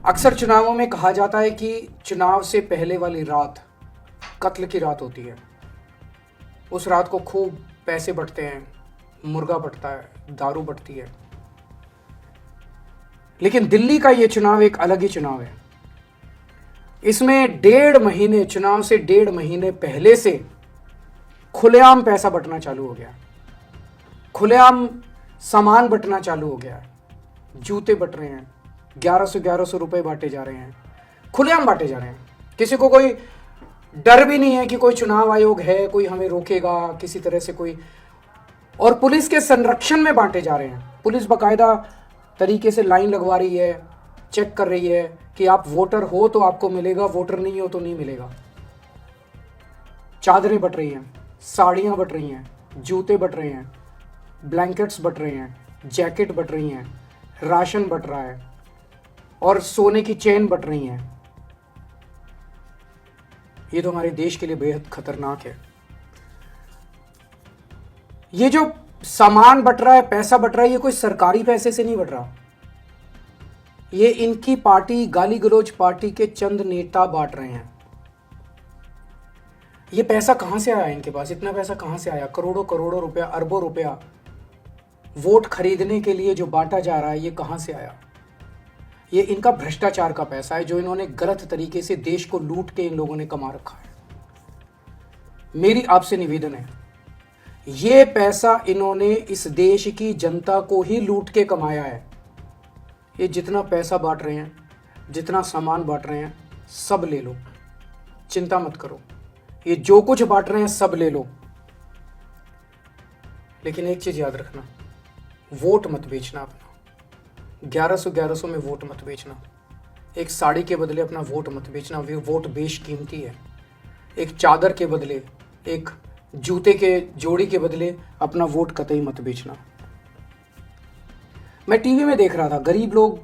अक्सर चुनावों में कहा जाता है कि चुनाव से पहले वाली रात कत्ल की रात होती है। उस रात को खूब पैसे बंटते हैं, मुर्गा बंटता है, दारू बंटती है। लेकिन दिल्ली का ये चुनाव एक अलग ही चुनाव है। इसमें 1.5 महीने, चुनाव से 1.5 महीने पहले से खुलेआम पैसा बंटना चालू हो गया, खुलेआम सामान बंटना चालू हो गया। जूते बंट रहे हैं, 1100 रुपए बांटे जा रहे हैं, खुलेआम बांटे जा रहे हैं। किसी को कोई डर भी नहीं है कि कोई चुनाव आयोग है, कोई हमें रोकेगा किसी तरह से कोई। और पुलिस के संरक्षण में बांटे जा रहे हैं। पुलिस बाकायदा तरीके से लाइन लगवा रही है, चेक कर रही है कि आप वोटर हो तो आपको मिलेगा, वोटर नहीं हो तो नहीं मिलेगा। चादरें बंट रही हैं, साड़ियां बंट रही हैं, जूते बंट रहे हैं, ब्लैंकेट्स बंट रहे हैं, जैकेट बंट रही हैं, राशन बंट रहा है और सोने की चेन बंट रही हैं। ये तो हमारे देश के लिए बेहद खतरनाक है। ये जो सामान बंट रहा है, पैसा बंट रहा है, ये कोई सरकारी पैसे से नहीं बंट रहा। ये इनकी पार्टी, गाली गलौज पार्टी के चंद नेता बांट रहे हैं। ये पैसा कहां से आया इनके पास? इतना पैसा कहां से आया? करोड़ों करोड़ों रुपया, अरबों रुपया वोट खरीदने के लिए जो बांटा जा रहा है, ये कहां से आया? ये इनका भ्रष्टाचार का पैसा है जो इन्होंने गलत तरीके से देश को लूट के इन लोगों ने कमा रखा है। मेरी आपसे निवेदन है, ये पैसा इन्होंने इस देश की जनता को ही लूट के कमाया है। ये जितना पैसा बांट रहे हैं, जितना सामान बांट रहे हैं, सब ले लो, चिंता मत करो। ये जो कुछ बांट रहे हैं सब ले लो। लेकिन एक चीज याद रखना, वोट मत बेचना अपना। 1100 में वोट मत बेचना। एक साड़ी के बदले अपना वोट मत बेचना। वोट बेशकीमती है। एक चादर के बदले, एक जूते के जोड़ी के बदले अपना वोट कतई मत बेचना। मैं टीवी में देख रहा था, गरीब लोग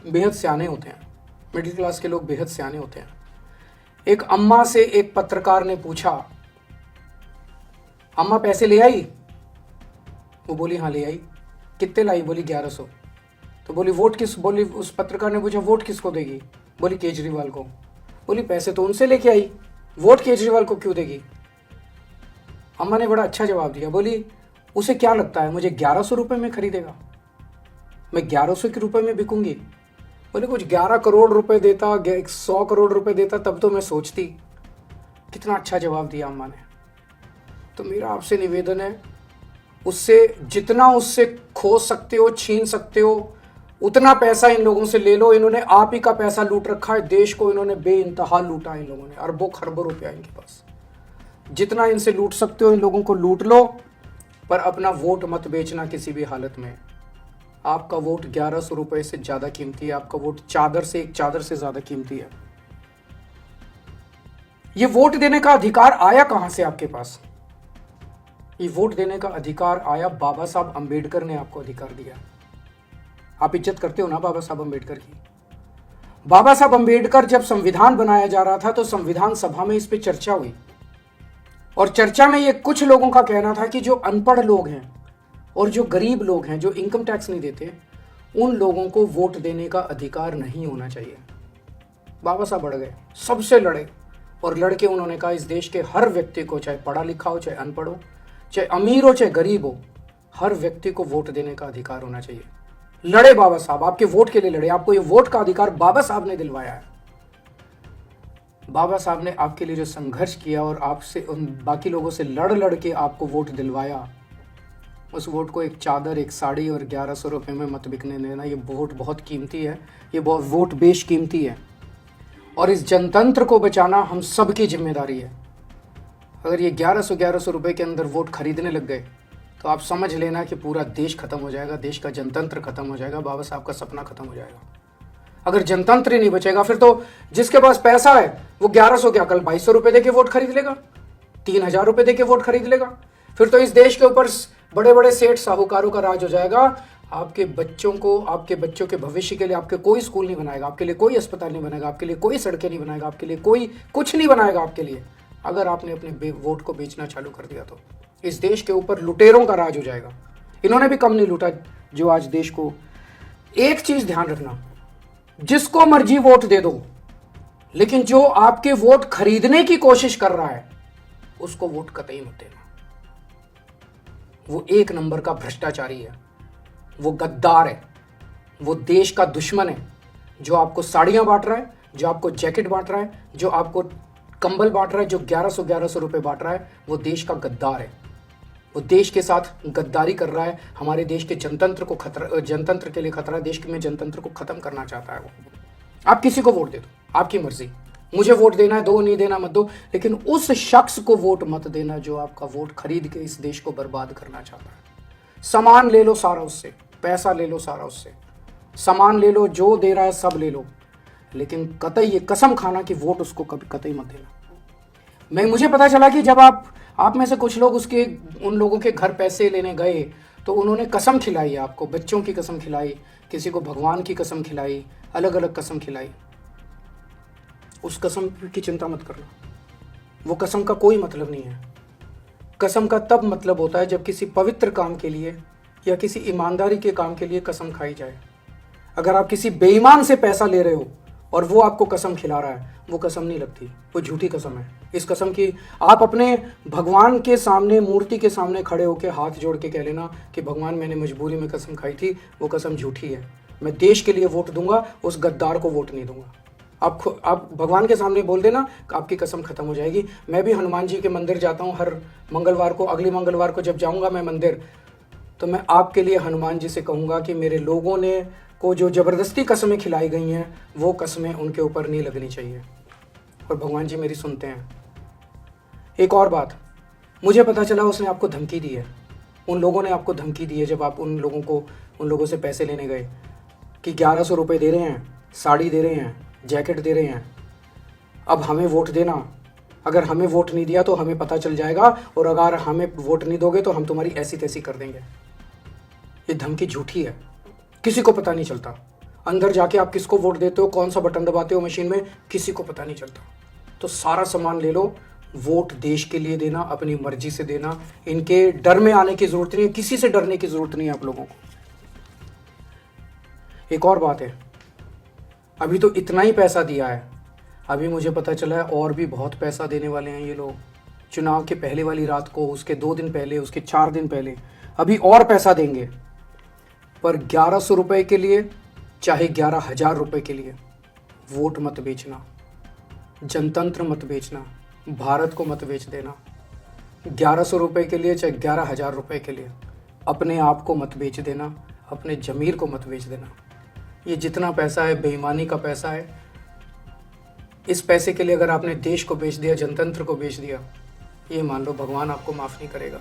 बेहद सियाने होते हैं, मिडिल क्लास के लोग बेहद सियाने होते हैं। एक अम्मा से एक पत्रकार ने पूछा, अम्मा पैसे ले आई? वो बोली हाँ ले आई। कितने लाई? बोली 1100। तो बोली वोट किस, बोली उस पत्रकार ने पूछा वोट किसको देगी? बोली केजरीवाल को। बोली पैसे तो उनसे लेके आई, वोट केजरीवाल को क्यों देगी? अम्मा ने बड़ा अच्छा जवाब दिया, बोली उसे क्या लगता है मुझे 1100 रुपए में खरीदेगा? मैं 1100 के रुपए में बिकूंगी? बोले कुछ 11 करोड़ रुपए देता, 100 करोड़ रुपए देता तब तो मैं सोचती। कितना अच्छा जवाब दिया अम्मा ने। तो मेरा आपसे निवेदन है, उससे जितना उससे खो सकते हो, छीन सकते हो, उतना पैसा इन लोगों से ले लो। इन्होंने आप ही का पैसा लूट रखा है, देश को इन्होंने बेइंतहा लूटा। इन लोगों ने अरबों खरबों रुपया इनके पास। जितना इनसे लूट सकते हो इन लोगों को लूट लो, पर अपना वोट मत बेचना किसी भी हालत में। आपका वोट 1100 रुपए से ज्यादा कीमती है। आपका वोट चादर से, एक चादर से ज्यादा कीमती है। ये वोट देने का अधिकार आया कहां से आपके पास? ये वोट देने का अधिकार आया, बाबा साहब अंबेडकर ने आपको अधिकार दिया। आप इज्जत करते हो ना बाबा साहब अंबेडकर की? बाबा साहब अंबेडकर जब संविधान बनाया जा रहा था तो संविधान सभा में इस पे चर्चा हुई, और चर्चा में ये कुछ लोगों का कहना था कि जो अनपढ़ लोग हैं और जो गरीब लोग हैं, जो इनकम टैक्स नहीं देते, उन लोगों को वोट देने का अधिकार नहीं होना चाहिए। बाबा साहब बढ़ गए, सबसे लड़े, और लड़के उन्होंने कहा इस देश के हर व्यक्ति को, चाहे पढ़ा लिखा हो, चाहे अनपढ़ हो, चाहे अमीर हो, चाहे गरीब हो, हर व्यक्ति को वोट देने का अधिकार होना चाहिए। लड़े बाबा साहब, आपके वोट के लिए लड़े। आपको ये वोट का अधिकार बाबा साहब ने दिलवाया है। बाबा साहब ने आपके लिए जो संघर्ष किया और आपसे, उन बाकी लोगों से लड़ लड़ के आपको वोट दिलवाया, उस वोट को एक चादर, एक साड़ी और 1100 रुपए में मत बिकने देना। ये वोट बहुत कीमती है, ये वोट बेशकीमती है, और इस जनतंत्र को बचाना हम सब की जिम्मेदारी है। अगर ये 1100 रुपए के अंदर वोट खरीदने लग गए तो आप समझ लेना कि पूरा देश खत्म हो जाएगा, देश का जनतंत्र खत्म हो जाएगा, बाबा साहब का सपना खत्म हो जाएगा। अगर जनतंत्र ही नहीं बचेगा, फिर तो जिसके पास पैसा है वो 1100 क्या कल 2200 रुपए देके वोट खरीद लेगा, 3000 रुपए देके वोट खरीद लेगा। फिर तो इस देश के ऊपर बड़े बड़े सेठ साहूकारों का राज हो जाएगा। आपके बच्चों को, आपके बच्चों के भविष्य के लिए आपके कोई स्कूल नहीं बनाएगा, आपके लिए कोई अस्पताल नहीं बनाएगा, आपके लिए कोई सड़कें नहीं बनाएगा, आपके लिए कोई कुछ नहीं बनाएगा आपके लिए। अगर आपने अपने वोट को बेचना चालू कर दिया तो इस देश के ऊपर लुटेरों का राज हो जाएगा। इन्होंने भी कम नहीं लूटा जो आज देश को। एक चीज ध्यान रखना, जिसको मर्जी वोट दे दो, लेकिन जो आपके वोट खरीदने की कोशिश कर रहा है उसको वोट कतई मत देना। वो एक नंबर का भ्रष्टाचारी है, वो गद्दार है, वो देश का दुश्मन है। जो आपको साड़ियां बांट रहा है, जो आपको जैकेट बांट रहा है, जो आपको कंबल बांट रहा है, जो 1100 रुपए बांट रहा है, वो देश का गद्दार है। वो देश के साथ गद्दारी कर रहा है। हमारे देश के जनतंत्र को खतरा, जनतंत्र के लिए खतरा है। देश में जनतंत्र को खत्म करना चाहता है वो। आप किसी को वोट दे दो, आपकी मर्जी। मुझे वोट देना है, दो, नहीं देना मत दो, लेकिन उस शख्स को वोट मत देना जो आपका वोट खरीद के इस देश को बर्बाद करना चाहता है। सामान ले लो सारा उससे, पैसा ले लो सारा उससे, सामान ले लो, जो दे रहा है सब ले लो, लेकिन कतई ये कसम खाना कि वोट उसको कभी कतई मत देना। मुझे पता चला कि जब आप में से कुछ लोग उन लोगों के घर पैसे लेने गए तो उन्होंने कसम खिलाई, आपको बच्चों की कसम खिलाई, किसी को भगवान की कसम खिलाई, अलग अलग कसम खिलाई। उस कसम की चिंता मत करना, वो कसम का कोई मतलब नहीं है। कसम का तब मतलब होता है जब किसी पवित्र काम के लिए या किसी ईमानदारी के काम के लिए कसम खाई जाए। अगर आप किसी बेईमान से पैसा ले रहे हो और वो आपको कसम खिला रहा है, वो कसम नहीं लगती, वो झूठी कसम है। इस कसम की आप अपने भगवान के सामने, मूर्ति के सामने खड़े होकर हाथ जोड़ के कह लेना कि भगवान मैंने मजबूरी में कसम खाई थी, वो कसम झूठी है। मैं देश के लिए वोट दूंगा, उस गद्दार को वोट नहीं दूंगा। आप भगवान के सामने बोल देना, आपकी कसम खत्म हो जाएगी। मैं भी हनुमान जी के मंदिर जाता हूँ हर मंगलवार को। अगली मंगलवार को जब जाऊँगा मैं मंदिर, तो मैं आपके लिए हनुमान जी से कहूँगा कि मेरे लोगों ने को जो ज़बरदस्ती कसमें खिलाई गई हैं, वो कसमें उनके ऊपर नहीं लगनी चाहिए। और भगवान जी मेरी सुनते हैं। एक और बात, मुझे पता चला उसने आपको धमकी दी है, उन लोगों ने आपको धमकी दी है जब आप उन लोगों से पैसे लेने गए कि 1100 रुपये दे रहे हैं, साड़ी दे रहे हैं, जैकेट दे रहे हैं, अब हमें वोट देना। अगर हमें वोट नहीं दिया तो हमें पता चल जाएगा, और अगर हमें वोट नहीं दोगे तो हम तुम्हारी ऐसी तैसी कर देंगे। ये धमकी झूठी है, किसी को पता नहीं चलता। अंदर जाके आप किसको वोट देते हो, कौन सा बटन दबाते हो मशीन में, किसी को पता नहीं चलता। तो सारा सामान ले लो, वोट देश के लिए देना, अपनी मर्जी से देना। इनके डर में आने की जरूरत नहीं है, किसी से डरने की जरूरत नहीं है आप लोगों को। एक और बात है, अभी तो इतना ही पैसा दिया है, अभी मुझे पता चला है और भी बहुत पैसा देने वाले हैं ये लोग। चुनाव के पहले वाली रात को, उसके 2 दिन पहले, उसके 4 दिन पहले, अभी और पैसा देंगे। पर 1100 रुपये के लिए, चाहे 11,000 रुपये के लिए, वोट मत बेचना, जनतंत्र मत बेचना, भारत को मत बेच देना। 1100 रुपये के लिए, चाहे 11,000 रुपये के लिए, अपने आप को मत बेच देना, अपने ज़मीर को मत बेच देना। ये जितना पैसा है बेईमानी का पैसा है। इस पैसे के लिए अगर आपने देश को बेच दिया, जनतंत्र को बेच दिया, ये मान लो भगवान आपको माफ़ नहीं करेगा।